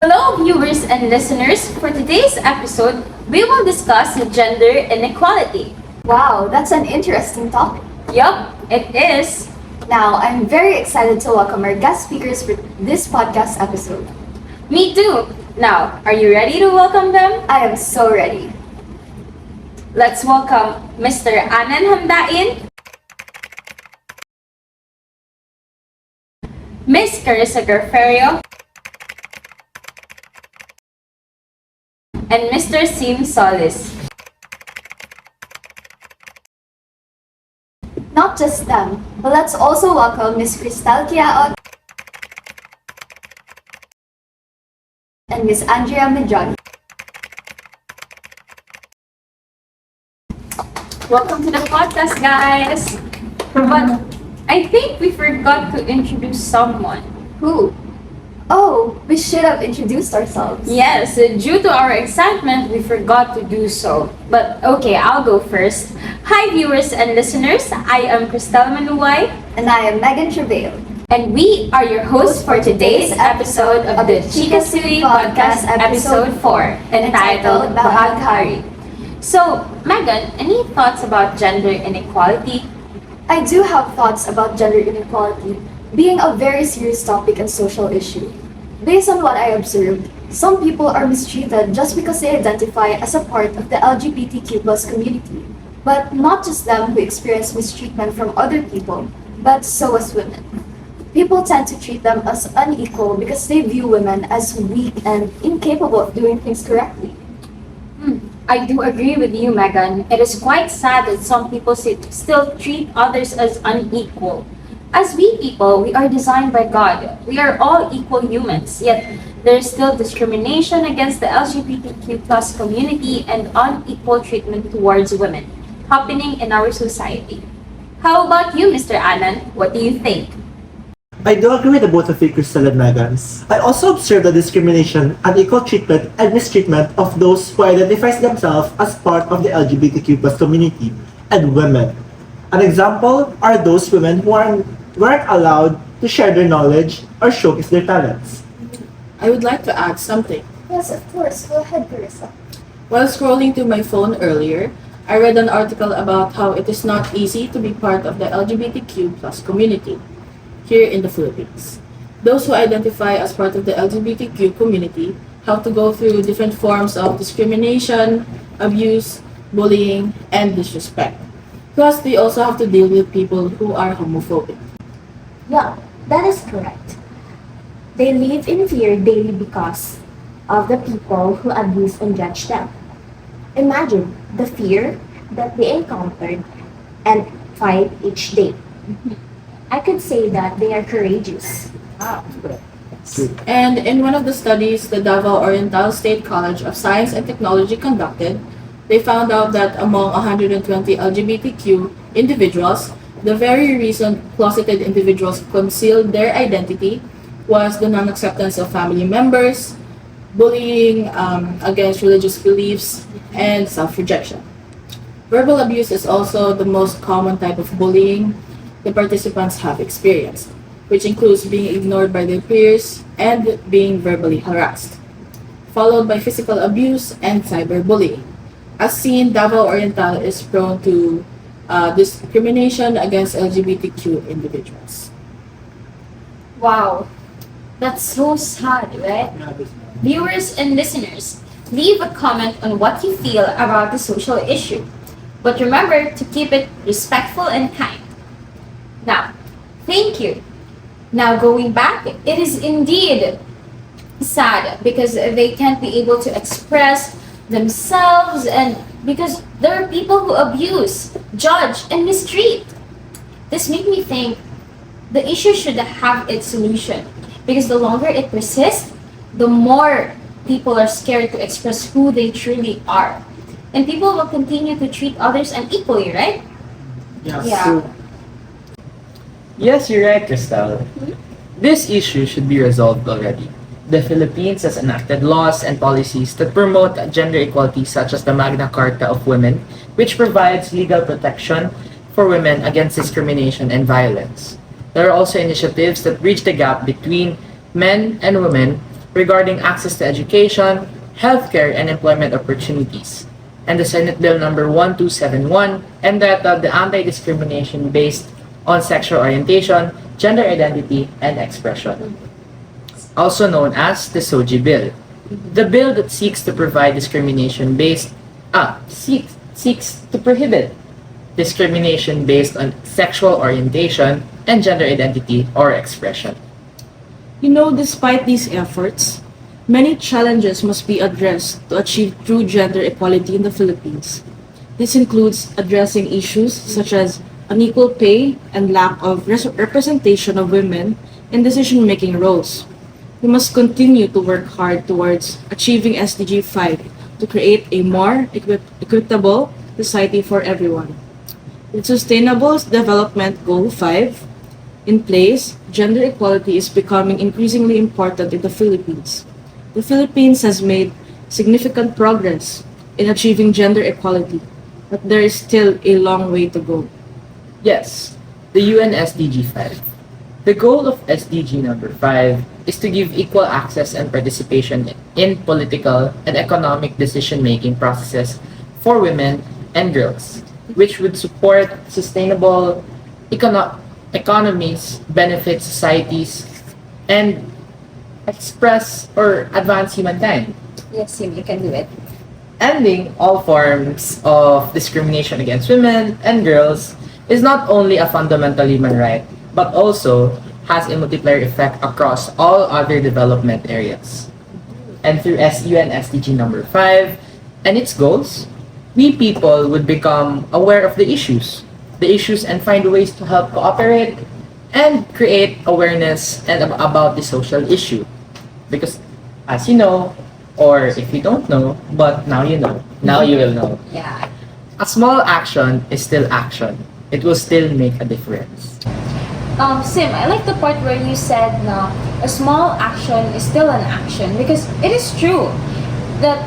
Hello, viewers and listeners. For today's episode, we will discuss gender inequality. Wow, that's an interesting topic. Yup, it is. Now, I'm very excited to welcome our guest speakers for this podcast episode. Me too. Now, are you ready to welcome them? I am so ready. Let's welcome Mr. Anan Hamdain, Miss Carissa Garferio, and Mr. Sim Solis. Not just them, but let's also welcome Miss Cristal Kiaot and Miss Andrea Medjani. Welcome to the podcast, guys. But I think we forgot to introduce someone. Who? Oh, we should have introduced ourselves. Yes, due to our excitement, we forgot to do so. But okay, I'll go first. Hi, viewers and listeners. I am Cristal Manuay, And I am Megan Travail. and we are your hosts for today's episode of the ChiKasui podcast, episode 4, entitled Bahaghari. So, Megan, any thoughts about gender inequality? I do have thoughts about gender inequality being a very serious topic and social issue. Based on what I observed, some people are mistreated just because they identify as a part of the LGBTQ plus community. But not just them who experience mistreatment from other people, but so as women. People tend to treat them as unequal because they view women as weak and incapable of doing things correctly. I do agree with you, Megan. It is quite sad that some people still treat others as unequal. As we people, we are designed by God. We are all equal humans, yet there is still discrimination against the LGBTQ plus community and unequal treatment towards women happening in our society. How about you, Mr. Anand? What do you think? I do agree with the both of you, Crystal and Megan. I also observe the discrimination, unequal treatment, and mistreatment of those who identify themselves as part of the LGBTQ plus community and women. An example are those women who weren't allowed to share their knowledge or showcase their talents. I would like to add something. Yes, of course. Go ahead, Carissa. While scrolling through my phone earlier, I read an article about how it is not easy to be part of the LGBTQ plus community here in the Philippines. Those who identify as part of the LGBTQ community have to go through different forms of discrimination, abuse, bullying, and disrespect. Plus, they also have to deal with people who are homophobic. Yeah, that is correct. They live in fear daily because of the people who abuse and judge them. Imagine the fear that they encountered and fight each day. I could say that they are courageous. And in one of the studies the Davao Oriental State College of Science and Technology conducted, they found out that among 120 LGBTQ individuals, the very reason closeted individuals concealed their identity was the non-acceptance of family members, bullying against religious beliefs, and self-rejection. Verbal abuse is also the most common type of bullying the participants have experienced, which includes being ignored by their peers and being verbally harassed, followed by physical abuse and cyberbullying. As seen, Davao Oriental is prone to discrimination against LGBTQ individuals. Wow, that's so sad, right? Viewers and listeners, leave a comment on what you feel about the social issue. But remember to keep it respectful and kind. Now, thank you. Now going back, it is indeed sad because they can't be able to express themselves and because there are people who abuse, judge, and mistreat. This made me think the issue should have its solution because the longer it persists, the more people are scared to express who they truly are. And people will continue to treat others unequally, right? Yeah. Yes, you're right, Crystal. This issue should be resolved already. The Philippines has enacted laws and policies that promote gender equality, such as the Magna Carta of Women, which provides legal protection for women against discrimination and violence. There are also initiatives that bridge the gap between men and women regarding access to education, healthcare, and employment opportunities, and the Senate Bill number 1271, entitled the Anti-Discrimination Based on Sexual Orientation, Gender Identity, and Expression, also known as the SOGI Bill. The bill that seeks to provide seeks to prohibit discrimination based on sexual orientation and gender identity or expression. You know, despite these efforts, many challenges must be addressed to achieve true gender equality in the Philippines. This includes addressing issues such as unequal pay and lack of representation of women in decision-making roles. We must continue to work hard towards achieving SDG 5 to create a more equitable society for everyone. With Sustainable Development Goal 5 in place, gender equality is becoming increasingly important in the Philippines. The Philippines has made significant progress in achieving gender equality, but there is still a long way to go. Yes, the UNSDG 5. The goal of SDG number 5 is to give equal access and participation in political and economic decision-making processes for women and girls, which would support sustainable economies, benefit societies, and express or advance humankind. Yes, Sim, you can do it. Ending all forms of discrimination against women and girls is not only a fundamental human right, but also has a multiplier effect across all other development areas. And through SUN SDG number 5 and its goals, we people would become aware of the issues and find ways to help cooperate and create awareness and about the social issue. Because as you know, or if you don't know, but now you know, now you will know. Yeah. A small action is still action. It will still make a difference. Sim, I like the part where you said na a small action is still an action, because it is true that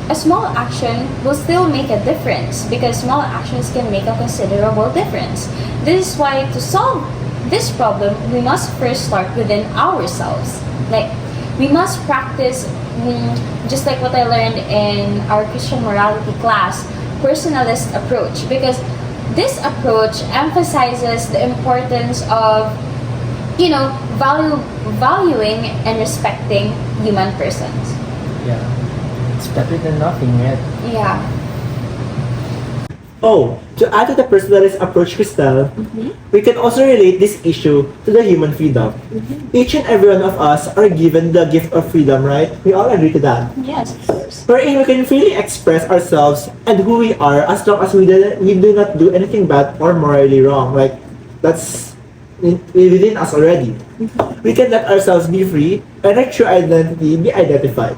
a small action will still make a difference, because small actions can make a considerable difference. This is why to solve this problem, we must first start within ourselves. Like, we must practice, just like what I learned in our Christian morality class, personalist approach, because this approach emphasizes the importance of, valuing and respecting human persons. Yeah. It's better than nothing, right? Yeah. Oh, to add to the personalist approach, Crystal, we can also relate this issue to the human freedom. Each and every one of us are given the gift of freedom, right? We all agree to that. Yes, of course. Wherein we can freely express ourselves and who we are as long as we do not do anything bad or morally wrong. Like, that's within us already. We can let ourselves be free and our true identity be identified.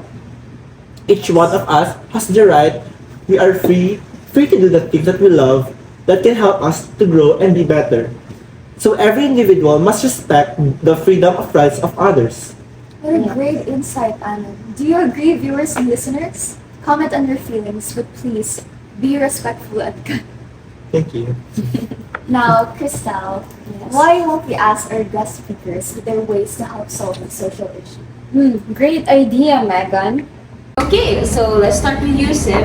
Each one of us has the right. We are free to do the things that we love that can help us to grow and be better. So every individual must respect the freedom of rights of others. What a great insight, Anna. Do you agree, viewers and listeners? Comment on your feelings, but please be respectful and kind. Thank you. Now, Crystal, why won't we ask our guest speakers their ways to help solve the social issue? Great idea, Megan. Okay, so let's start with you, Siv.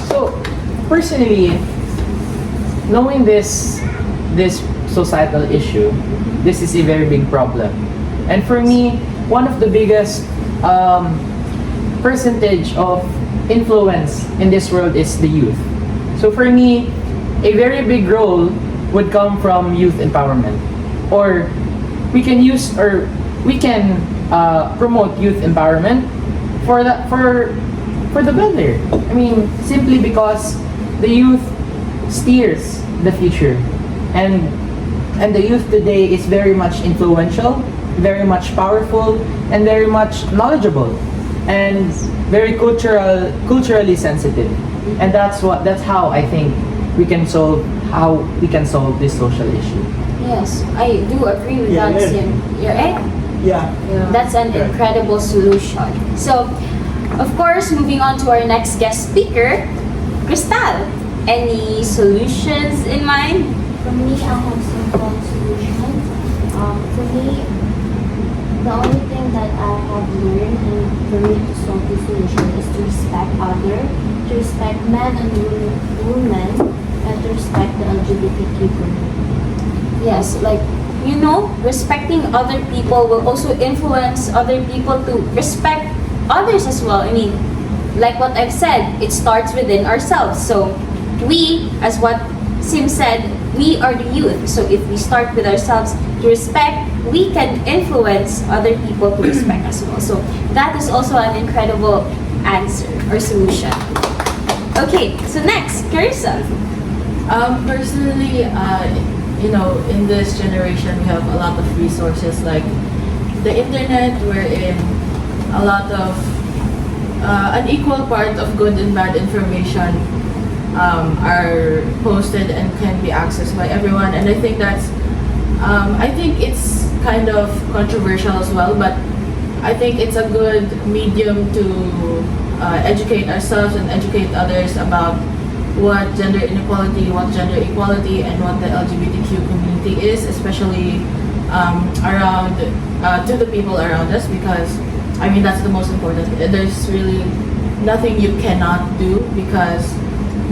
So, personally, knowing this societal issue, this is a very big problem. And for me, one of the biggest percentage of influence in this world is the youth. So for me, a very big role would come from youth empowerment. Or we can promote youth empowerment for the better. I mean, simply because the youth steers the future, and the youth today is very much influential, very much powerful, and very much knowledgeable, and very culturally sensitive. And that's how I think we can solve this social issue. Yes, I do agree with Yeah, that, yeah. Sim. You're right. Yeah. That's an incredible solution. So, of course, moving on to our next guest speaker, Crystal. Any solutions in mind? For me, I have simple solution. For me, the only thing that I have learned other, to respect men and women, and to respect the LGBTQ community. Yes, like, you know, respecting other people will also influence other people to respect others as well. I mean, like what I've said, it starts within ourselves. So we, as what Sim said, we are the youth. So if we start with ourselves to respect, we can influence other people to respect as well. So that is also an incredible answer or solution. Okay, so next, Carissa. Personally, you know, in this generation, we have a lot of resources like the internet, wherein a lot of an equal part of good and bad information are posted and can be accessed by everyone. And I think that's, I think it's kind of controversial as well, but I think it's a good medium to educate ourselves and educate others about what gender inequality, what gender equality, and what the LGBTQ community is, especially around to the people around us, because I mean that's the most important. There's really nothing you cannot do, because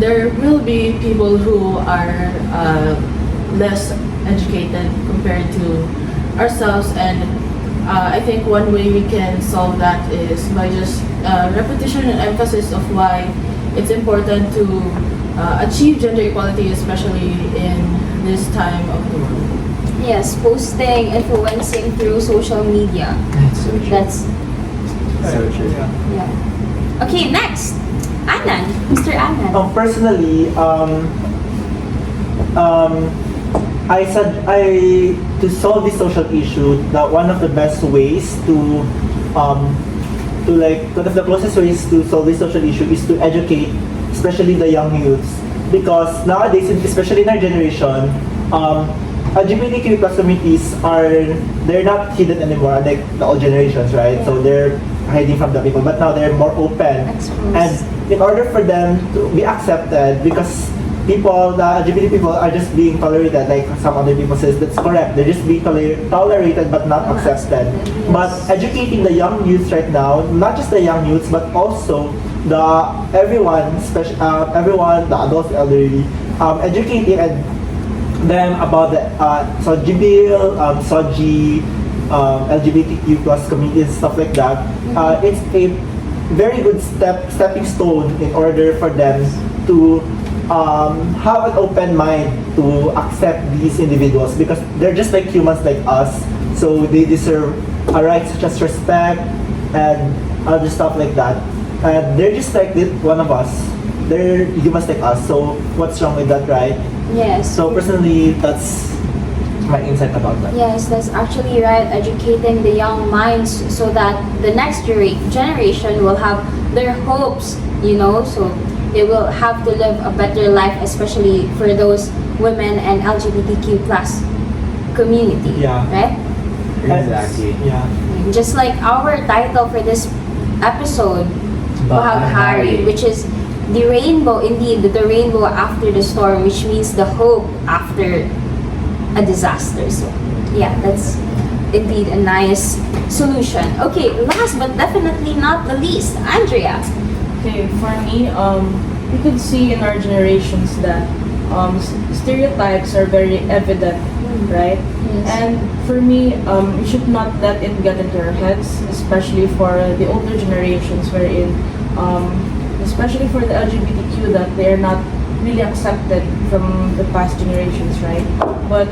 there will be people who are less educated compared to ourselves, and I think one way we can solve that is by just repetition and emphasis of why it's important to achieve gender equality, especially in this time of the world. Yes, posting, influencing through social media. That's so true. That's, So true. yeah. Okay, next, Anan, Mr. Anan. Personally, I said to solve this social issue, that one of the best ways one of the closest ways to solve this social issue is to educate, especially the young youths, because nowadays, especially in our generation, LGBTQ plus communities they're not hidden anymore like the old generations, right? Yeah. So they're hiding from the people, but now they're more open. Exposed. And in order for them to be accepted, because the LGBT people are just being tolerated, like some other people says that's correct. They're just being tolerated but not accepted. Yes. But educating the young youths right now, not just the young youths, but also everyone, the adults, elderly, educating them about the SOGBIL, SOGI, LGBTQ plus communities, stuff like that. It's a very good stepping stone in order for them to have an open mind to accept these individuals, because they're just like humans like us, so they deserve a right such as respect and other stuff like that. And they're just like one of us. They're humans like us, so what's wrong with that, right? Yes. So personally, that's my insight about that. Yes, that's actually right. Educating the young minds so that the next generation will have their hopes, you know, so they will have to live a better life, especially for those women and LGBTQ plus community. Yeah. Right? Exactly. Yeah. Just like our title for this episode, Bahaghari, which is the rainbow, indeed, the rainbow after the storm, which means the hope after a disaster. So, yeah, that's indeed a nice solution. Okay, last but definitely not the least, Andrea. Okay, for me, we could see in our generations that stereotypes are very evident, right? Yes. And for me, we should not let it get into our heads, especially for the older generations, wherein, especially for the LGBTQ, that they are not really accepted from the past generations, right? But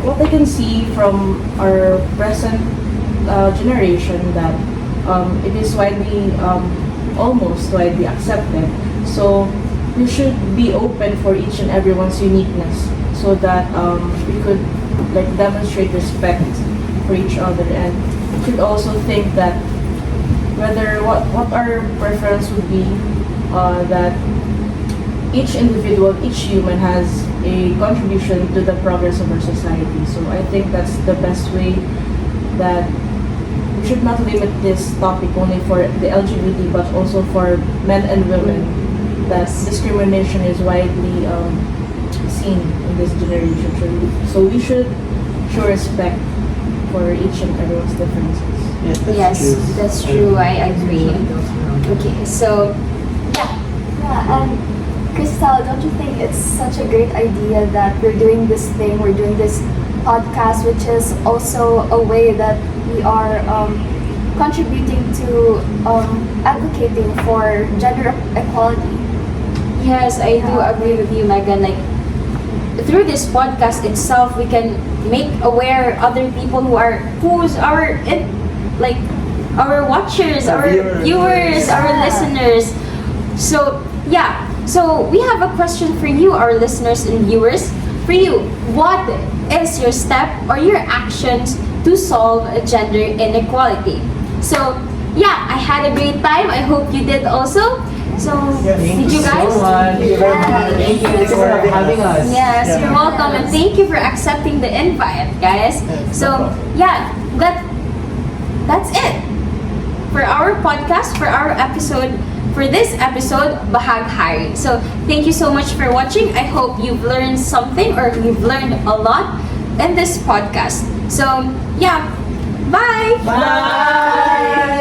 what I can see from our present generation, that it is widely, almost widely accepted. So we should be open for each and everyone's uniqueness, so that we could like demonstrate respect for each other, and we should also think that whether what our preference would be, that each individual, each human has a contribution to the progress of our society. So I think that's the best way, that we should not limit this topic only for the LGBT, but also for men and women, that discrimination is widely seen in this generation. So we should show respect for each and everyone's differences. Yes, Yes, that's true. I agree. Okay, so yeah. Yeah, and Crystal, don't you think it's such a great idea that we're doing this thing, we're doing this podcast, which is also a way that we are contributing to advocating for gender equality. Yes, I do agree with you, Megan. Like through this podcast itself, we can make aware other people who's like our watchers, our viewers, our listeners. So yeah, so we have a question for you, our listeners and viewers. For you, what is your step or your actions to solve gender inequality? So yeah, I had a great time. I hope you did also. So did you guys? Thank you very much. Thank you for having us. Yes, you're welcome, and thank you for accepting the invite, guys. So yeah, that's it for our podcast, for our episode, for this episode, Bahaghari. So thank you so much for watching. I hope you've learned something or you've learned a lot in this podcast. So yeah, bye. Bye.